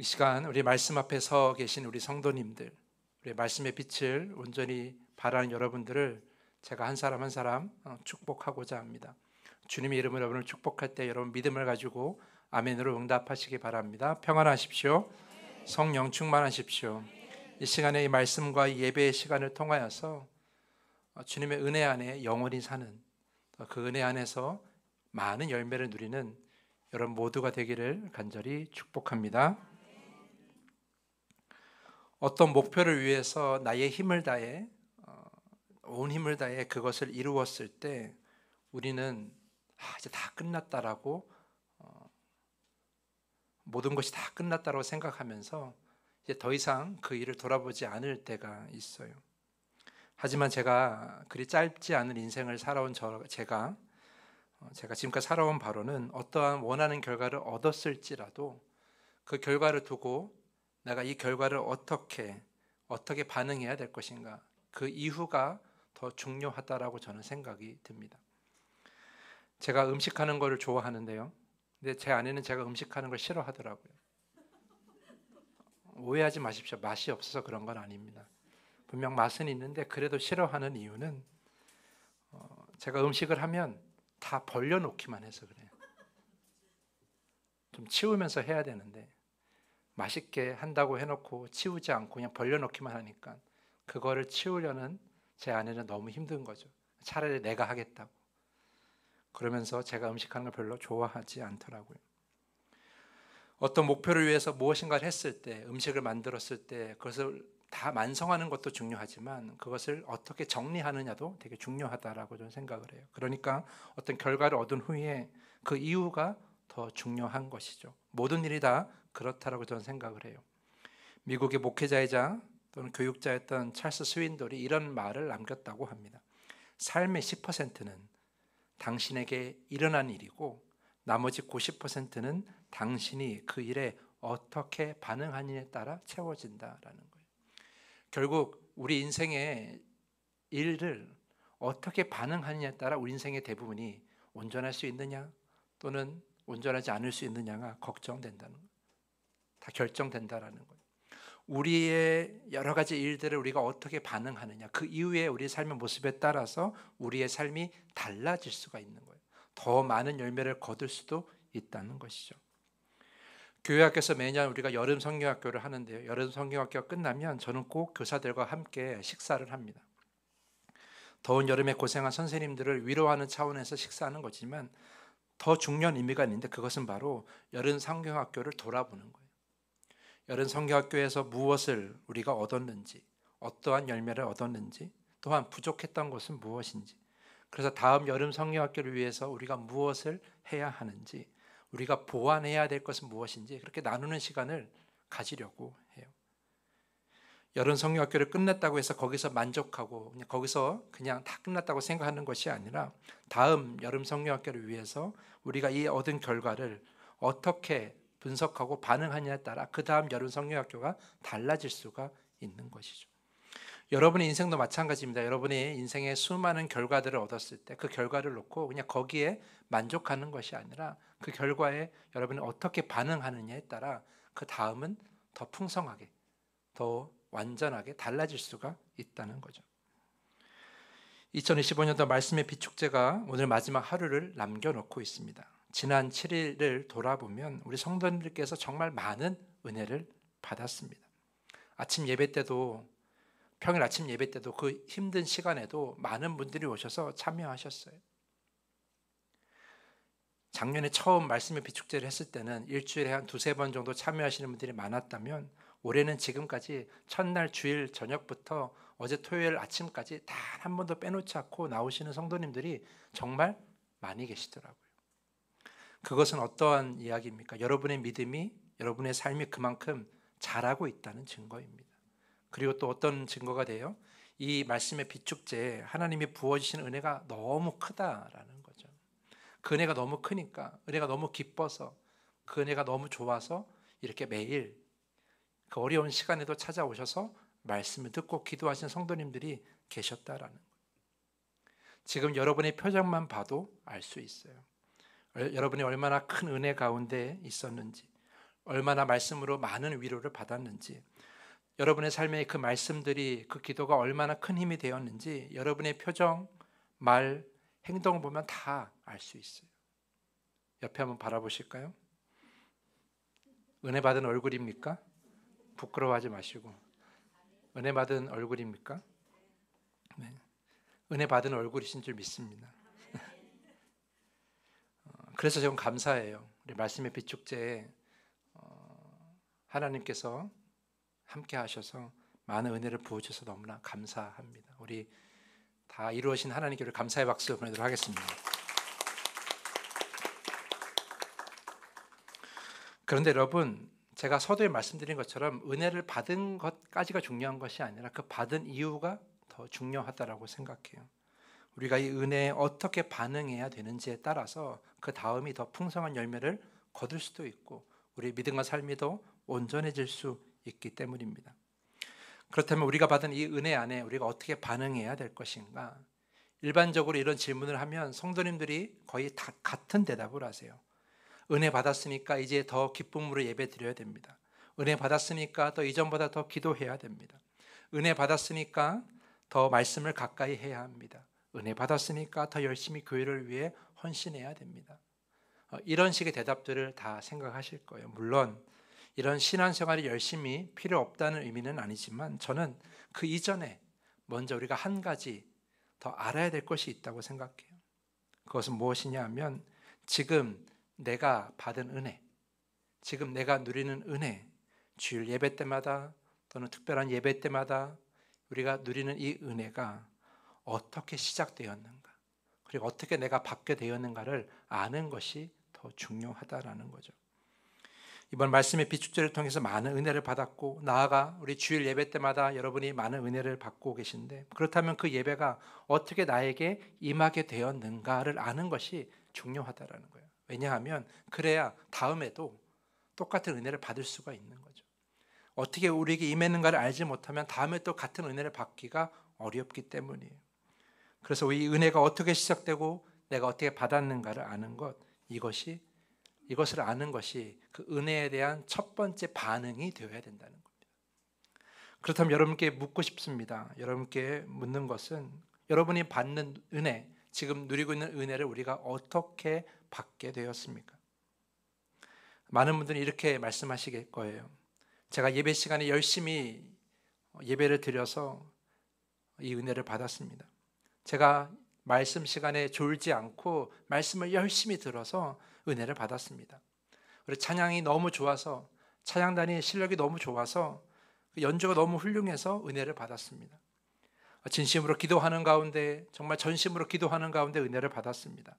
이 시간 우리 말씀 앞에 서 계신 우리 성도님들, 우리 말씀의 빛을 온전히 바라는 여러분들을 제가 한 사람 한 사람 축복하고자 합니다. 주님의 이름으로 여러분을 축복할 때 여러분 믿음을 가지고 아멘으로 응답하시기 바랍니다. 평안하십시오. 성령 충만하십시오. 이 시간에 이 말씀과 이 예배의 시간을 통하여서 주님의 은혜 안에 영원히 사는, 그 은혜 안에서 많은 열매를 누리는 여러분 모두가 되기를 간절히 축복합니다. 어떤 목표를 위해서 나의 힘을 다해 온 힘을 다해 그것을 이루었을 때 우리는 이제 다 끝났다라고, 모든 것이 다 끝났다고 생각하면서 이제 더 이상 그 일을 돌아보지 않을 때가 있어요. 하지만 제가 그리 짧지 않은 인생을 살아온 제가 지금까지 살아온 바로는 어떠한 원하는 결과를 얻었을지라도 그 결과를 두고 내가 이 결과를 어떻게 반응해야 될 것인가, 그 이후가 더 중요하다라고 저는 생각이 듭니다. 제가 음식하는 거를 좋아하는데요, 근데 제 아내는 제가 음식하는 걸 싫어하더라고요. 오해하지 마십시오. 맛이 없어서 그런 건 아닙니다. 분명 맛은 있는데 그래도 싫어하는 이유는 제가 음식을 하면 다 벌려놓기만 해서 그래요. 좀 치우면서 해야 되는데 맛있게 한다고 해놓고 치우지 않고 그냥 벌려놓기만 하니까 그거를 치우려는 제 아내는 너무 힘든 거죠. 차라리 내가 하겠다고. 그러면서 제가 음식하는 걸 별로 좋아하지 않더라고요. 어떤 목표를 위해서 무엇인가를 했을 때, 음식을 만들었을 때 그것을 다 완성하는 것도 중요하지만 그것을 어떻게 정리하느냐도 되게 중요하다라고 저는 생각을 해요. 그러니까 어떤 결과를 얻은 후에 그 이유가 더 중요한 것이죠. 모든 일이 다 그렇다라고 저는 생각을 해요. 미국의 목회자이자 또는 교육자였던 찰스 스윈돌이 이런 말을 남겼다고 합니다. 삶의 10%는 당신에게 일어난 일이고 나머지 90%는 당신이 그 일에 어떻게 반응하느냐에 따라 채워진다라는 거예요. 결국 우리 인생의 일을 어떻게 반응하느냐에 따라 우리 인생의 대부분이 온전할 수 있느냐 또는 온전하지 않을 수 있느냐가 걱정된다는 거예요. 다 결정된다라는 거예요. 우리의 여러 가지 일들을 우리가 어떻게 반응하느냐, 그 이후에 우리의 삶의 모습에 따라서 우리의 삶이 달라질 수가 있는 거예요. 더 많은 열매를 거둘 수도 있다는 것이죠. 교회 학교에서 매년 우리가 여름 성경학교를 하는데요, 여름 성경학교가 끝나면 저는 꼭 교사들과 함께 식사를 합니다. 더운 여름에 고생한 선생님들을 위로하는 차원에서 식사하는 거지만 더 중요한 의미가 있는데 그것은 바로 여름 성경학교를 돌아보는 거예요. 여름 성경학교에서 무엇을 우리가 얻었는지, 어떠한 열매를 얻었는지, 또한 부족했던 것은 무엇인지, 그래서 다음 여름 성경학교를 위해서 우리가 무엇을 해야 하는지, 우리가 보완해야 될 것은 무엇인지 그렇게 나누는 시간을 가지려고 해요. 여름 성경학교를 끝냈다고 해서 거기서 만족하고 거기서 그냥 다 끝났다고 생각하는 것이 아니라 다음 여름 성경학교를 위해서 우리가 이 얻은 결과를 어떻게 분석하고 반응하냐에 따라 그 다음 여름 성경학교가 달라질 수가 있는 것이죠. 여러분의 인생도 마찬가지입니다. 여러분의 인생에 수많은 결과들을 얻었을 때 그 결과를 놓고 그냥 거기에 만족하는 것이 아니라 그 결과에 여러분이 어떻게 반응하느냐에 따라 그 다음은 더 풍성하게, 더 완전하게 달라질 수가 있다는 거죠. 2025년도 말씀의 비축제가 오늘 마지막 하루를 남겨놓고 있습니다. 지난 7일을 돌아보면 우리 성도님들께서 정말 많은 은혜를 받았습니다. 아침 예배 때도, 평일 아침 예배 때도 그 힘든 시간에도 많은 분들이 오셔서 참여하셨어요. 작년에 처음 말씀의 비축제를 했을 때는 일주일에 한 두세 번 정도 참여하시는 분들이 많았다면 올해는 지금까지 첫날 주일 저녁부터 어제 토요일 아침까지 단 한 번도 빼놓지 않고 나오시는 성도님들이 정말 많이 계시더라고요. 그것은 어떠한 이야기입니까? 여러분의 믿음이, 여러분의 삶이 그만큼 잘하고 있다는 증거입니다. 그리고 또 어떤 증거가 돼요? 이 말씀의 비축제에 하나님이 부어주신 은혜가 너무 크다라는 거죠. 그 은혜가 너무 크니까, 은혜가 너무 기뻐서, 그 은혜가 너무 좋아서 이렇게 매일 그 어려운 시간에도 찾아오셔서 말씀을 듣고 기도하시는 성도님들이 계셨다라는 거예요. 지금 여러분의 표정만 봐도 알 수 있어요. 여러분이 얼마나 큰 은혜 가운데 있었는지, 얼마나 말씀으로 많은 위로를 받았는지, 여러분의 삶에 그 말씀들이, 그 기도가 얼마나 큰 힘이 되었는지 여러분의 표정, 말, 행동을 보면 다 알 수 있어요. 옆에 한번 바라보실까요? 은혜 받은 얼굴입니까? 부끄러워하지 마시고. 은혜 받은 얼굴입니까? 네. 은혜 받은 얼굴이신 줄 믿습니다. 그래서 저는 감사해요. 우리 말씀의 비축제에 하나님께서 함께 하셔서 많은 은혜를 부어주셔서 너무나 감사합니다. 우리 다 이루어진 하나님께 감사의 박수 보내도록 하겠습니다. 그런데 여러분, 제가 서두에 말씀드린 것처럼 은혜를 받은 것까지가 중요한 것이 아니라 그 받은 이유가 더 중요하다고 생각해요. 우리가 이 은혜에 어떻게 반응해야 되는지에 따라서 그 다음이 더 풍성한 열매를 거둘 수도 있고 우리의 믿음과 삶이 더 온전해질 수 있기 때문입니다. 그렇다면 우리가 받은 이 은혜 안에 우리가 어떻게 반응해야 될 것인가? 일반적으로 이런 질문을 하면 성도님들이 거의 다 같은 대답을 하세요. 은혜 받았으니까 이제 더 기쁨으로 예배 드려야 됩니다. 은혜 받았으니까 또 이전보다 더 기도해야 됩니다. 은혜 받았으니까 더 말씀을 가까이 해야 합니다. 은혜 받았으니까 더 열심히 교회를 위해 헌신해야 됩니다. 이런 식의 대답들을 다 생각하실 거예요. 물론 이런 신앙생활이 열심히 필요 없다는 의미는 아니지만 저는 그 이전에 먼저 우리가 한 가지 더 알아야 될 것이 있다고 생각해요. 그것은 무엇이냐 하면 지금 내가 받은 은혜, 지금 내가 누리는 은혜, 주일 예배 때마다 또는 특별한 예배 때마다 우리가 누리는 이 은혜가 어떻게 시작되었는가, 그리고 어떻게 내가 받게 되었는가를 아는 것이 더 중요하다라는 거죠. 이번 말씀의 비축제를 통해서 많은 은혜를 받았고 나아가 우리 주일 예배 때마다 여러분이 많은 은혜를 받고 계신데 그렇다면 그 예배가 어떻게 나에게 임하게 되었는가를 아는 것이 중요하다라는 거예요. 왜냐하면 그래야 다음에도 똑같은 은혜를 받을 수가 있는 거죠. 어떻게 우리에게 임했는가를 알지 못하면 다음에 또 같은 은혜를 받기가 어렵기 때문이에요. 그래서 이 은혜가 어떻게 시작되고 내가 어떻게 받았는가를 아는 것, 이것을 아는 것이 그 은혜에 대한 첫 번째 반응이 되어야 된다는 겁니다. 그렇다면 여러분께 묻고 싶습니다. 여러분께 묻는 것은 여러분이 받는 은혜, 지금 누리고 있는 은혜를 우리가 어떻게 받게 되었습니까? 많은 분들이 이렇게 말씀하실 거예요. 제가 예배 시간에 열심히 예배를 드려서 이 은혜를 받았습니다. 제가 말씀 시간에 졸지 않고 말씀을 열심히 들어서 은혜를 받았습니다. 우리 찬양이 너무 좋아서, 찬양단의 실력이 너무 좋아서, 연주가 너무 훌륭해서 은혜를 받았습니다. 진심으로 기도하는 가운데, 정말 전심으로 기도하는 가운데 은혜를 받았습니다.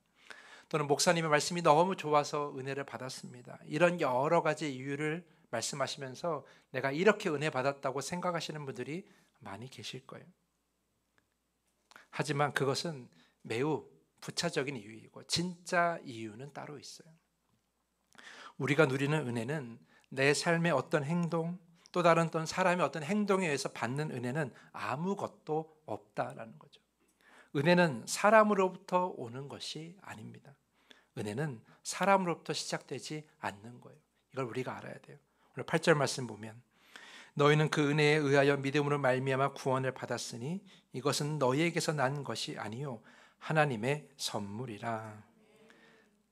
또는 목사님의 말씀이 너무 좋아서 은혜를 받았습니다. 이런 여러 가지 이유를 말씀하시면서 내가 이렇게 은혜 받았다고 생각하시는 분들이 많이 계실 거예요. 하지만 그것은 매우 부차적인 이유이고 진짜 이유는 따로 있어요. 우리가 누리는 은혜는 내 삶의 어떤 행동, 또 다른 어떤 사람의 어떤 행동에 의해서 받는 은혜는 아무것도 없다라는 거죠. 은혜는 사람으로부터 오는 것이 아닙니다. 은혜는 사람으로부터 시작되지 않는 거예요. 이걸 우리가 알아야 돼요. 오늘 8절 말씀 보면 너희는 그 은혜에 의하여 믿음으로 말미암아 구원을 받았으니 이것은 너희에게서 난 것이 아니요 하나님의 선물이라.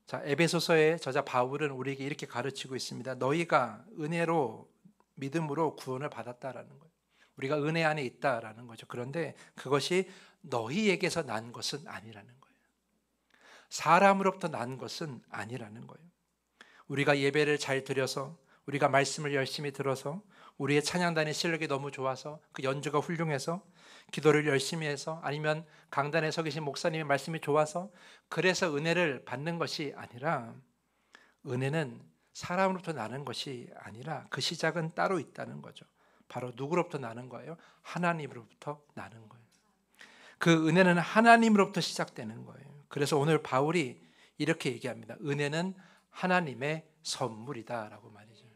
자, 에베소서의 저자 바울은 우리에게 이렇게 가르치고 있습니다. 너희가 은혜로 믿음으로 구원을 받았다라는 거예요. 우리가 은혜 안에 있다라는 거죠. 그런데 그것이 너희에게서 난 것은 아니라는 거예요. 사람으로부터 난 것은 아니라는 거예요. 우리가 예배를 잘 드려서, 우리가 말씀을 열심히 들어서, 우리의 찬양단의 실력이 너무 좋아서, 그 연주가 훌륭해서, 기도를 열심히 해서, 아니면 강단에 서 계신 목사님의 말씀이 좋아서 그래서 은혜를 받는 것이 아니라, 은혜는 사람으로부터 나는 것이 아니라 그 시작은 따로 있다는 거죠. 바로 누구로부터 나는 거예요? 하나님으로부터 나는 거예요. 그 은혜는 하나님으로부터 시작되는 거예요. 그래서 오늘 바울이 이렇게 얘기합니다. 은혜는 하나님의 선물이다라고 말이죠.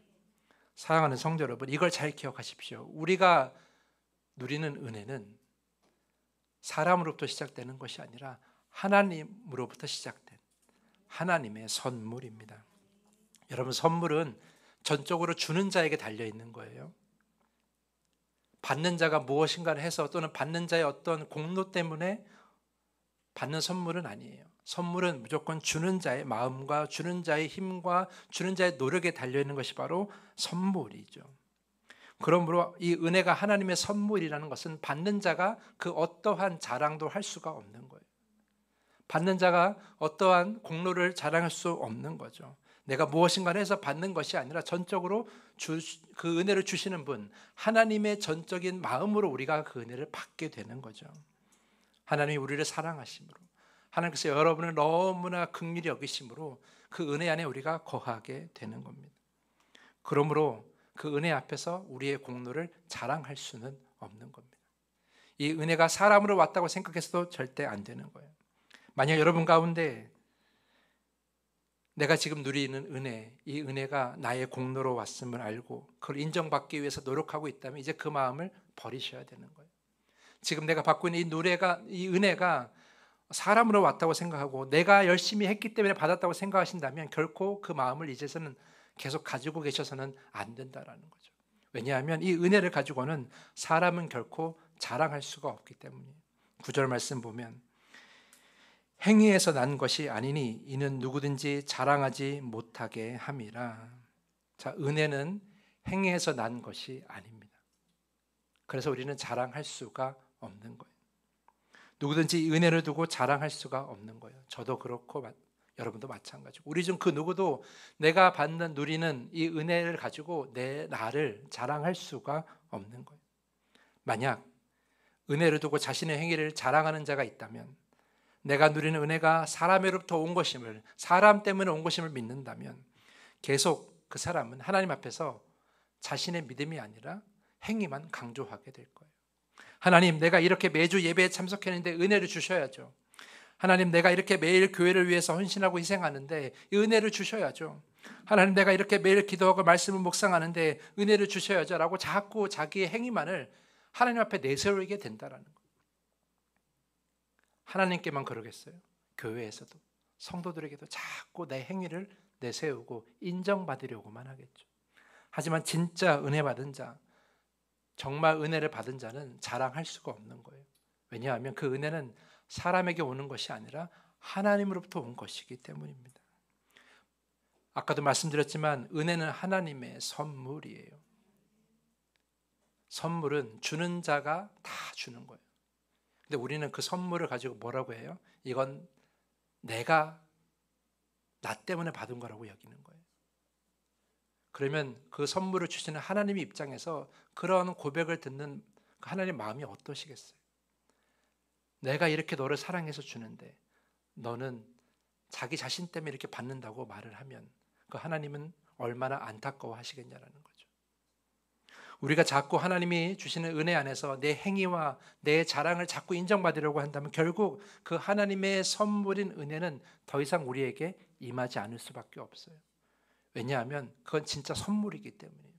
사랑하는 성도 여러분, 이걸 잘 기억하십시오. 우리가 누리는 은혜는 사람으로부터 시작되는 것이 아니라 하나님으로부터 시작된 하나님의 선물입니다. 여러분, 선물은 전적으로 주는 자에게 달려 있는 거예요. 받는 자가 무엇인가를 해서 또는 받는 자의 어떤 공로 때문에 받는 선물은 아니에요. 선물은 무조건 주는 자의 마음과 주는 자의 힘과 주는 자의 노력에 달려 있는 것이 바로 선물이죠. 그러므로 이 은혜가 하나님의 선물이라는 것은 받는 자가 그 어떠한 자랑도 할 수가 없는 거예요. 받는 자가 어떠한 공로를 자랑할 수 없는 거죠. 내가 무엇인가를 해서 받는 것이 아니라 전적으로 그 은혜를 주시는 분, 하나님의 전적인 마음으로 우리가 그 은혜를 받게 되는 거죠. 하나님이 우리를 사랑하심으로, 하나님께서 여러분을 너무나 긍휼히 여기심으로 그 은혜 안에 우리가 거하게 되는 겁니다. 그러므로 그 은혜 앞에서 우리의 공로를 자랑할 수는 없는 겁니다. 이 은혜가 사람으로 왔다고 생각해서도 절대 안 되는 거예요. 만약 여러분 가운데 내가 지금 누리는 은혜, 이 은혜가 나의 공로로 왔음을 알고 그걸 인정받기 위해서 노력하고 있다면 이제 그 마음을 버리셔야 되는 거예요. 지금 내가 받고 있는 이 은혜가 사람으로 왔다고 생각하고 내가 열심히 했기 때문에 받았다고 생각하신다면 결코 그 마음을 이제서는 계속 가지고 계셔서는 안 된다라는 거죠. 왜냐하면 이 은혜를 가지고는 사람은 결코 자랑할 수가 없기 때문이에요. 9절 말씀 보면 행위에서 난 것이 아니니 이는 누구든지 자랑하지 못하게 함이라. 자, 은혜는 행위에서 난 것이 아닙니다. 그래서 우리는 자랑할 수가 없는 거예요. 누구든지 은혜를 두고 자랑할 수가 없는 거예요. 저도 그렇고 여러분도 마찬가지고 우리 중 그 누구도 내가 누리는 이 은혜를 가지고 나를 자랑할 수가 없는 거예요. 만약 은혜를 두고 자신의 행위를 자랑하는 자가 있다면, 내가 누리는 은혜가 사람으로부터 온 것임을, 사람 때문에 온 것임을 믿는다면 계속 그 사람은 하나님 앞에서 자신의 믿음이 아니라 행위만 강조하게 될 거예요. 하나님, 내가 이렇게 매주 예배에 참석했는데 은혜를 주셔야죠. 하나님, 내가 이렇게 매일 교회를 위해서 헌신하고 희생하는데 이 은혜를 주셔야죠. 하나님, 내가 이렇게 매일 기도하고 말씀을 묵상하는데 은혜를 주셔야죠 라고 자꾸 자기의 행위만을 하나님 앞에 내세우게 된다라는 거예요. 하나님께만 그러겠어요? 교회에서도 성도들에게도 자꾸 내 행위를 내세우고 인정받으려고만 하겠죠. 하지만 진짜 은혜 받은 자, 정말 은혜를 받은 자는 자랑할 수가 없는 거예요. 왜냐하면 그 은혜는 사람에게 오는 것이 아니라 하나님으로부터 온 것이기 때문입니다. 아까도 말씀드렸지만 은혜는 하나님의 선물이에요. 선물은 주는 자가 다 주는 거예요. 근데 우리는 그 선물을 가지고 뭐라고 해요? 이건 내가 나 때문에 받은 거라고 여기는 거예요. 그러면 그 선물을 주시는 하나님의 입장에서 그런 고백을 듣는 하나님의 마음이 어떠시겠어요? 내가 이렇게 너를 사랑해서 주는데 너는 자기 자신 때문에 이렇게 받는다고 말을 하면 그 하나님은 얼마나 안타까워 하시겠냐라는 거죠. 우리가 자꾸 하나님이 주시는 은혜 안에서 내 행위와 내 자랑을 자꾸 인정받으려고 한다면 결국 그 하나님의 선물인 은혜는 더 이상 우리에게 임하지 않을 수밖에 없어요. 왜냐하면 그건 진짜 선물이기 때문이에요.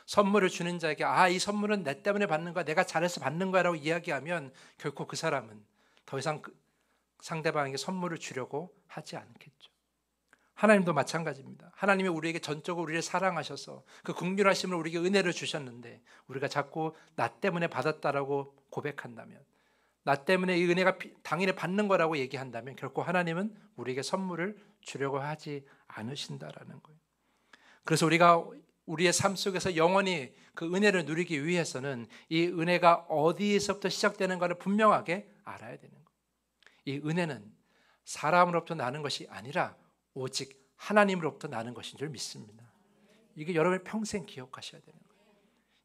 선물을 주는 자에게 이 선물은 내 때문에 받는 거야, 내가 잘해서 받는 거야 라고 이야기하면 결코 그 사람은 더 이상 상대방에게 선물을 주려고 하지 않겠죠. 하나님도 마찬가지입니다. 하나님이 우리에게 전적으로 우리를 사랑하셔서 그 긍휼하심으로 우리에게 은혜를 주셨는데 우리가 자꾸 나 때문에 받았다라고 고백한다면, 나 때문에 이 은혜가 당연히 받는 거라고 얘기한다면 결코 하나님은 우리에게 선물을 주려고 하지 않으신다라는 거예요. 그래서 우리가 우리의 삶 속에서 영원히 그 은혜를 누리기 위해서는 이 은혜가 어디에서부터 시작되는가를 분명하게 알아야 되는 거예요. 이 은혜는 사람으로부터 나는 것이 아니라 오직 하나님으로부터 나는 것인 줄 믿습니다. 이게 여러분이 평생 기억하셔야 되는 거예요.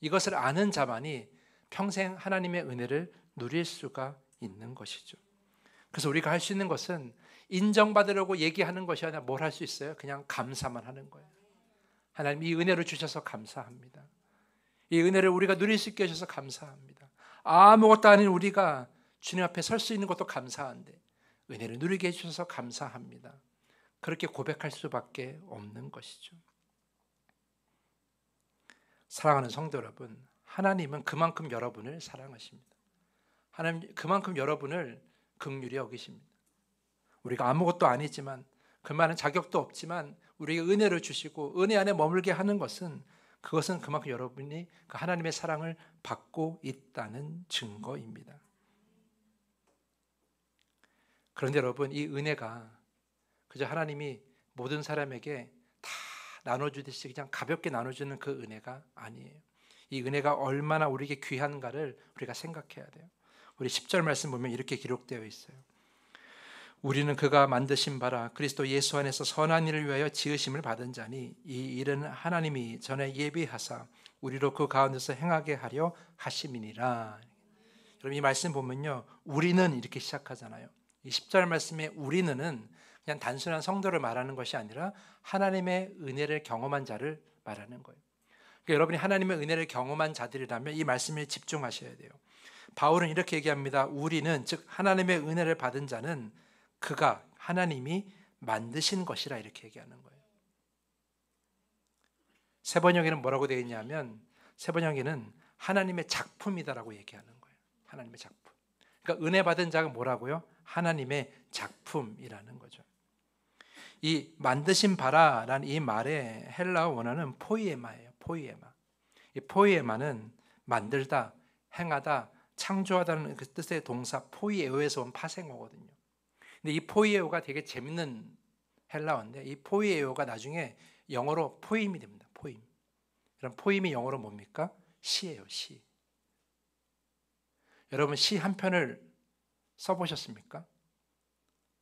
이것을 아는 자만이 평생 하나님의 은혜를 누릴 수가 있는 것이죠. 그래서 우리가 할 수 있는 것은 인정받으려고 얘기하는 것이 아니라 뭘 할 수 있어요? 그냥 감사만 하는 거예요. 하나님, 이 은혜를 주셔서 감사합니다. 이 은혜를 우리가 누릴 수 있게 해주셔서 감사합니다. 아무것도 아닌 우리가 주님 앞에 설 수 있는 것도 감사한데 은혜를 누리게 해주셔서 감사합니다. 그렇게 고백할 수밖에 없는 것이죠. 사랑하는 성도 여러분, 하나님은 그만큼 여러분을 사랑하십니다. 하나님 그만큼 여러분을 긍휼히 여기십니다. 우리가 아무것도 아니지만, 그 말은 자격도 없지만 우리에게 은혜를 주시고 은혜 안에 머물게 하는 것은 그것은 그만큼 여러분이 그 하나님의 사랑을 받고 있다는 증거입니다. 그런데 여러분, 이 은혜가 그저 하나님이 모든 사람에게 다 나눠주듯이 그냥 가볍게 나눠주는 그 은혜가 아니에요. 이 은혜가 얼마나 우리에게 귀한가를 우리가 생각해야 돼요. 우리 10절 말씀 보면 이렇게 기록되어 있어요. 우리는 그가 만드신 바라 그리스도 예수 안에서 선한 일을 위하여 지으심을 받은 자니 이 일은 하나님이 전에 예비하사 우리로 그 가운데서 행하게 하려 하심이니라. 여러분, 이 말씀 보면요, 우리는 이렇게 시작하잖아요. 이 10절 말씀에 우리는은 그냥 단순한 성도를 말하는 것이 아니라 하나님의 은혜를 경험한 자를 말하는 거예요. 그러니까 여러분이 하나님의 은혜를 경험한 자들이라면 이 말씀에 집중하셔야 돼요. 바울은 이렇게 얘기합니다. 우리는, 즉 하나님의 은혜를 받은 자는 그가, 하나님이 만드신 것이라 이렇게 얘기하는 거예요. 세 번역에는 뭐라고 되어 있냐면, 세 번역에는 하나님의 작품이다라고 얘기하는 거예요. 하나님의 작품. 그러니까 은혜 받은 자가 뭐라고요? 하나님의 작품이라는 거죠. 이 만드신 바라라는 이 말의 헬라어 원어는 포이에마예요. 포이에마. 이 포이에마는 만들다, 행하다, 창조하다는 그 뜻의 동사 포이에오에서 온 파생어거든요. 근데 이 포이에오가 되게 재밌는 헬라어인데, 이 포이에오가 나중에 영어로 포임이 됩니다. 포임. 그럼 포임이 영어로 뭡니까? 시예요. 시. 여러분, 시 한 편을 써보셨습니까?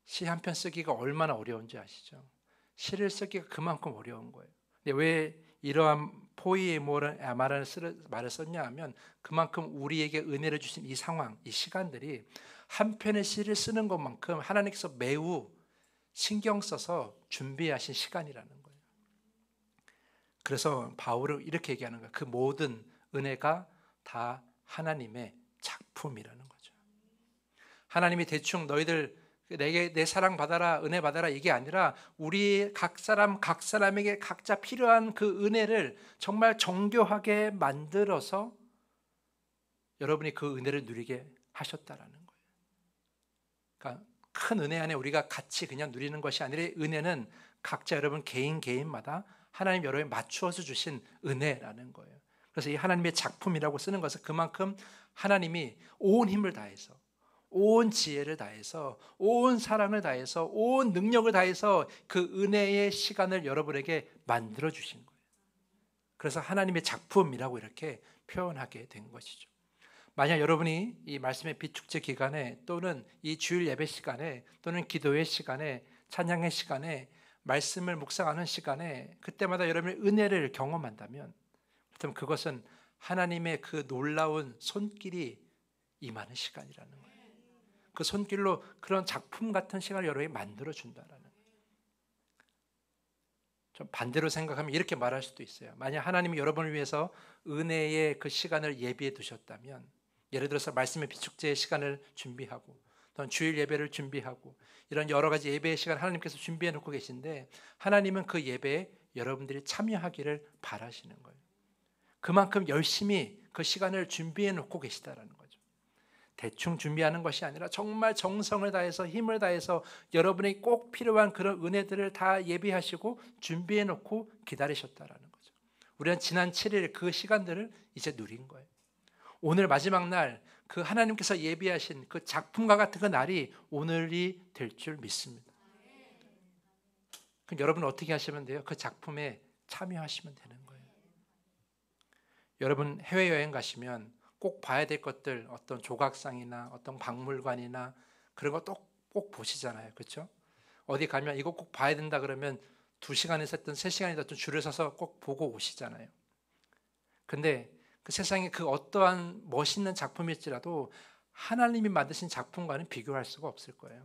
시 한 편 쓰기가 얼마나 어려운지 아시죠? 시를 쓰기가 그만큼 어려운 거예요. 근데 왜 이러한 포이에모라는 말을 썼냐 하면, 그만큼 우리에게 은혜를 주신 이 상황, 이 시간들이 한 편의 시를 쓰는 것만큼 하나님께서 매우 신경 써서 준비하신 시간이라는 거예요. 그래서 바울은 이렇게 얘기하는 거예요. 그 모든 은혜가 다 하나님의 작품이라는 거죠. 하나님이 대충 너희들 내게 내 사랑 받아라, 은혜 받아라 이게 아니라 우리 각 사람에게 각자 필요한 그 은혜를 정말 정교하게 만들어서 여러분이 그 은혜를 누리게 하셨다라는 거예요. 그러니까 큰 은혜 안에 우리가 같이 그냥 누리는 것이 아니라, 은혜는 각자 여러분 개인마다 하나님 여러분이 맞추어서 주신 은혜라는 거예요. 그래서 이 하나님의 작품이라고 쓰는 것은 그만큼 하나님이 온 힘을 다해서, 온 지혜를 다해서, 온 사랑을 다해서, 온 능력을 다해서 그 은혜의 시간을 여러분에게 만들어 주신 거예요. 그래서 하나님의 작품이라고 이렇게 표현하게 된 것이죠. 만약 여러분이 이 말씀의 비축제 기간에, 또는 이 주일 예배 시간에, 또는 기도의 시간에, 찬양의 시간에, 말씀을 묵상하는 시간에 그때마다 여러분의 은혜를 경험한다면, 그렇다면 그것은 하나님의 그 놀라운 손길이 임하는 시간이라는 거예요. 그 손길로 그런 작품 같은 시간을 여러분이 만들어준다라는 거예요. 좀 반대로 생각하면 이렇게 말할 수도 있어요. 만약 하나님이 여러분을 위해서 은혜의 그 시간을 예비해 두셨다면, 예를 들어서 말씀의 비축제의 시간을 준비하고, 또는 주일 예배를 준비하고, 이런 여러 가지 예배의 시간 하나님께서 준비해 놓고 계신데, 하나님은 그 예배에 여러분들이 참여하기를 바라시는 거예요. 그만큼 열심히 그 시간을 준비해 놓고 계시다라는 거죠. 대충 준비하는 것이 아니라 정말 정성을 다해서, 힘을 다해서 여러분에게 꼭 필요한 그런 은혜들을 다 예비하시고 준비해 놓고 기다리셨다라는 거죠. 우리는 지난 7일 그 시간들을 이제 누린 거예요. 오늘 마지막 날, 그 하나님께서 예비하신 그 작품과 같은 그 날이 오늘이 될 줄 믿습니다. 그럼 여러분은 어떻게 하시면 돼요? 그 작품에 참여하시면 되는 거예요. 여러분 해외여행 가시면 꼭 봐야 될 것들, 어떤 조각상이나 어떤 박물관이나 그런 거 꼭 보시잖아요. 그렇죠? 어디 가면 이거 꼭 봐야 된다 그러면 2시간이 됐든 3시간이 됐든 줄을 서서 꼭 보고 오시잖아요. 근데 그 세상에 그 어떠한 멋있는 작품일지라도 하나님이 만드신 작품과는 비교할 수가 없을 거예요.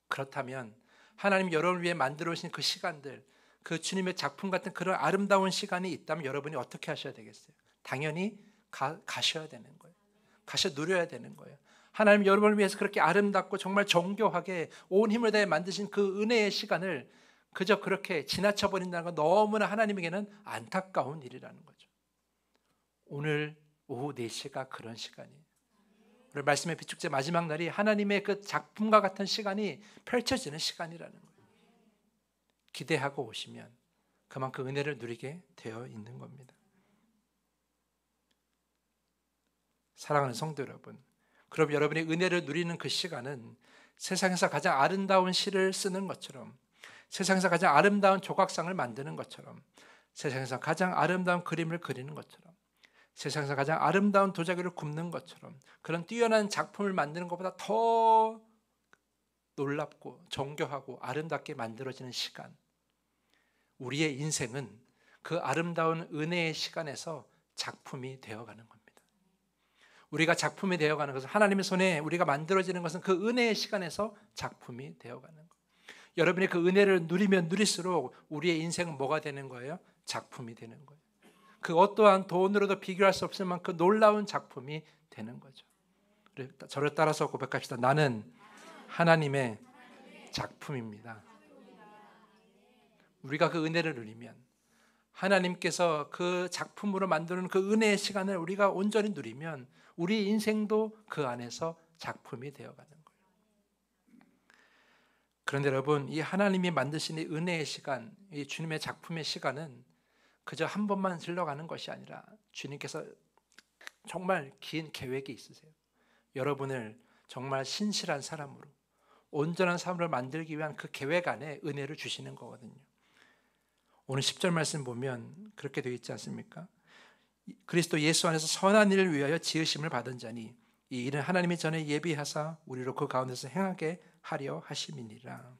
그렇다면 하나님 여러분을 위해 만들어 오신 그 시간들, 그 주님의 작품 같은 그런 아름다운 시간이 있다면 여러분이 어떻게 하셔야 되겠어요? 당연히 가셔야 되는 거예요. 가셔 누려야 되는 거예요. 하나님 여러분을 위해서 그렇게 아름답고 정말 정교하게 온 힘을 다해 만드신 그 은혜의 시간을 그저 그렇게 지나쳐 버린다는 건 너무나 하나님에게는 안타까운 일이라는 거죠. 오늘 오후 4시가 그런 시간이에요. 오늘 말씀의 비축제 마지막 날이 하나님의 그 작품과 같은 시간이 펼쳐지는 시간이라는 거예요. 기대하고 오시면 그만큼 은혜를 누리게 되어 있는 겁니다. 사랑하는 성도 여러분, 그럼 여러분이 은혜를 누리는 그 시간은 세상에서 가장 아름다운 시를 쓰는 것처럼, 세상에서 가장 아름다운 조각상을 만드는 것처럼, 세상에서 가장 아름다운 그림을 그리는 것처럼, 세상에서 가장 아름다운 도자기를 굽는 것처럼, 그런 뛰어난 작품을 만드는 것보다 더 놀랍고 정교하고 아름답게 만들어지는 시간, 우리의 인생은 그 아름다운 은혜의 시간에서 작품이 되어가는 겁니다. 우리가 작품이 되어가는 것은, 하나님의 손에 우리가 만들어지는 것은 그 은혜의 시간에서 작품이 되어가는 거예요. 여러분이 그 은혜를 누리면 누릴수록 우리의 인생은 뭐가 되는 거예요? 작품이 되는 거예요. 그 어떠한 돈으로도 비교할 수 없을 만큼 놀라운 작품이 되는 거죠. 저를 따라서 고백합시다. 나는 하나님의 작품입니다. 우리가 그 은혜를 누리면, 하나님께서 그 작품으로 만드는 그 은혜의 시간을 우리가 온전히 누리면 우리 인생도 그 안에서 작품이 되어가는 거예요. 그런데 여러분, 이 하나님이 만드신 이 은혜의 시간, 이 주님의 작품의 시간은 그저 한 번만 흘러가는 것이 아니라 주님께서 정말 긴 계획이 있으세요. 여러분을 정말 신실한 사람으로, 온전한 사람으로 만들기 위한 그 계획 안에 은혜를 주시는 거거든요. 오늘 10절 말씀 보면 그렇게 되어 있지 않습니까? 그리스도 예수 안에서 선한 일을 위하여 지으심을 받은 자니 이 일은 하나님이 전에 예비하사 우리로 그 가운데서 행하게 하려 하심이니라.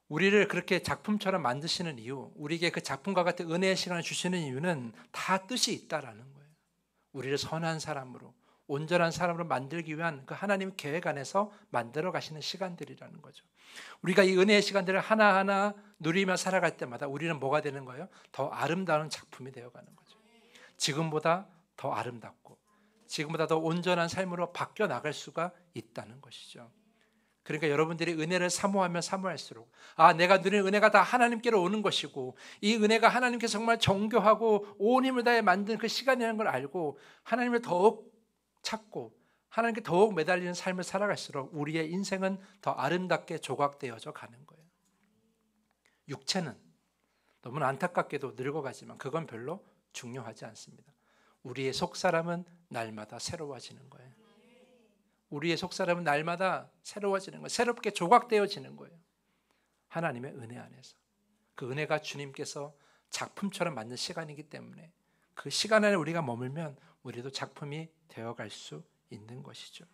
우리를 그렇게 작품처럼 만드시는 이유, 우리에게 그 작품과 같은 은혜의 시간을 주시는 이유는 다 뜻이 있다라는 거예요. 우리를 선한 사람으로, 온전한 사람으로 만들기 위한 그 하나님 계획 안에서 만들어 가시는 시간들이라는 거죠. 우리가 이 은혜의 시간들을 하나하나 누리며 살아갈 때마다 우리는 뭐가 되는 거예요? 더 아름다운 작품이 되어가는 거죠. 지금보다 더 아름답고 지금보다 더 온전한 삶으로 바뀌어 나갈 수가 있다는 것이죠. 그러니까 여러분들이 은혜를 사모하면 사모할수록, 내가 누리는 은혜가 다 하나님께로 오는 것이고 이 은혜가 하나님께서 정말 정교하고 온 힘을 다해 만든 그 시간이라는 걸 알고 하나님을 더욱 찾고 하나님께 더욱 매달리는 삶을 살아갈수록 우리의 인생은 더 아름답게 조각되어져 가는 거예요. 육체는 너무나 안타깝게도 늙어가지만 그건 별로 중요하지 않습니다. 우리의 속사람은 날마다 새로워지는 거예요. 우리의 속사람은 날마다 새로워지는 거예요. 새롭게 조각되어지는 거예요. 하나님의 은혜 안에서. 그 은혜가 주님께서 작품처럼 만든 시간이기 때문에 그 시간 안에 우리가 머물면 우리도 작품이 되어갈 수 있는 것이죠.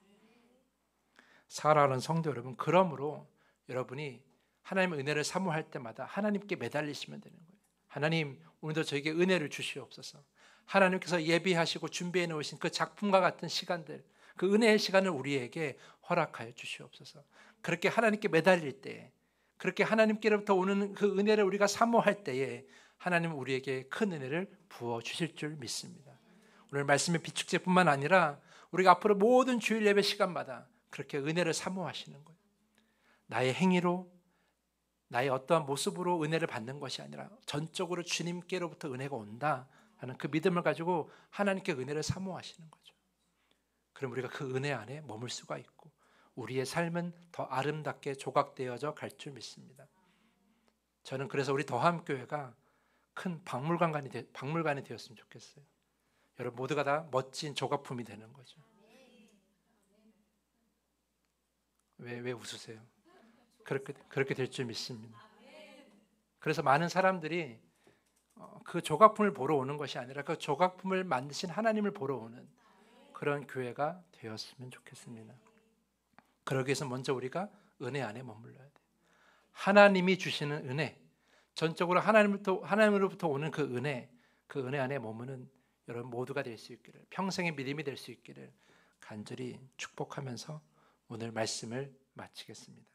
사랑하는 성도 여러분, 그러므로 여러분이 하나님의 은혜를 사모할 때마다 하나님께 매달리시면 되는 거예요. 하나님, 오늘도 저에게 은혜를 주시옵소서. 하나님께서 예비하시고 준비해 놓으신 그 작품과 같은 시간들, 그 은혜의 시간을 우리에게 허락하여 주시옵소서. 그렇게 하나님께 매달릴 때에, 그렇게 하나님께로부터 오는 그 은혜를 우리가 사모할 때에 하나님은 우리에게 큰 은혜를 부어 주실 줄 믿습니다. 오늘 말씀의 비축제뿐만 아니라 우리가 앞으로 모든 주일 예배 시간마다 그렇게 은혜를 사모하시는 거예요. 나의 행위로, 나의 어떠한 모습으로 은혜를 받는 것이 아니라 전적으로 주님께로부터 은혜가 온다 하는 그 믿음을 가지고 하나님께 은혜를 사모하시는 거죠. 그럼 우리가 그 은혜 안에 머물 수가 있고 우리의 삶은 더 아름답게 조각되어져 갈 줄 믿습니다. 저는 그래서 우리 더함교회가 큰 박물관이 되었으면 좋겠어요. 여러분 모두가 다 멋진 조각품이 되는 거죠. 왜 웃으세요? 그렇게 될 줄 믿습니다. 그래서 많은 사람들이 그 조각품을 보러 오는 것이 아니라 그 조각품을 만드신 하나님을 보러 오는 그런 교회가 되었으면 좋겠습니다. 그러기 위해서 먼저 우리가 은혜 안에 머물러야 돼요. 하나님이 주시는 은혜, 전적으로 하나님으로부터 오는 그 은혜 안에 머무는 여러분 모두가 될 수 있기를, 평생의 믿음이 될 수 있기를 간절히 축복하면서 오늘 말씀을 마치겠습니다.